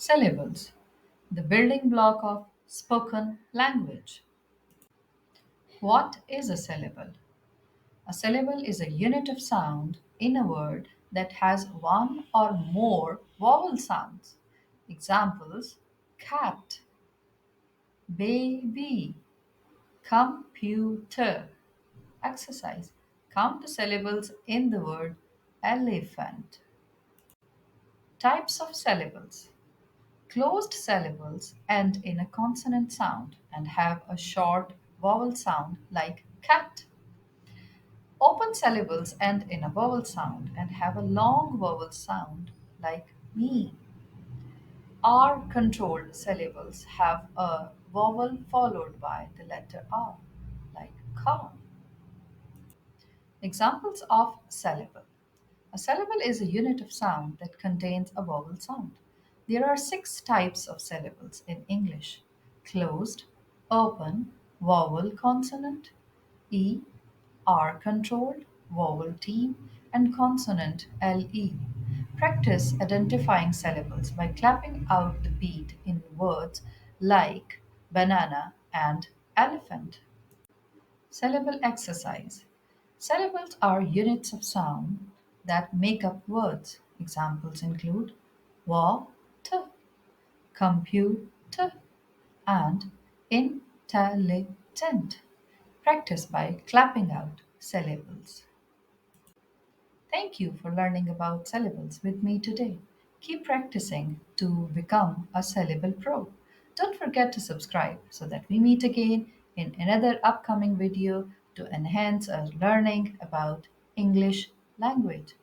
Syllables, the building block of spoken language. What is a syllable? A syllable is a unit of sound in a word that has one or more vowel sounds. Examples: cat, baby, computer. Exercise. Count the syllables in the word elephant. Types of syllables. Closed syllables end in a consonant sound and have a short vowel sound like cat. Open syllables end in a vowel sound and have a long vowel sound like me. R controlled syllables have a vowel followed by the letter R, like car. Examples of syllable. A syllable is a unit of sound that contains a vowel sound. There are six types of syllables in English: closed, open, vowel consonant, E, R controlled, vowel T, and consonant LE. Practice identifying syllables by clapping out the beat in words like banana and elephant. Syllable exercise. Syllables are units of sound that make up words. Examples include water, computer, and intelligent. Practice by clapping out syllables. Thank you for learning about syllables with me today. Keep practicing to become a syllable pro. Don't forget to subscribe so that we meet again in another upcoming video to enhance our learning about English language.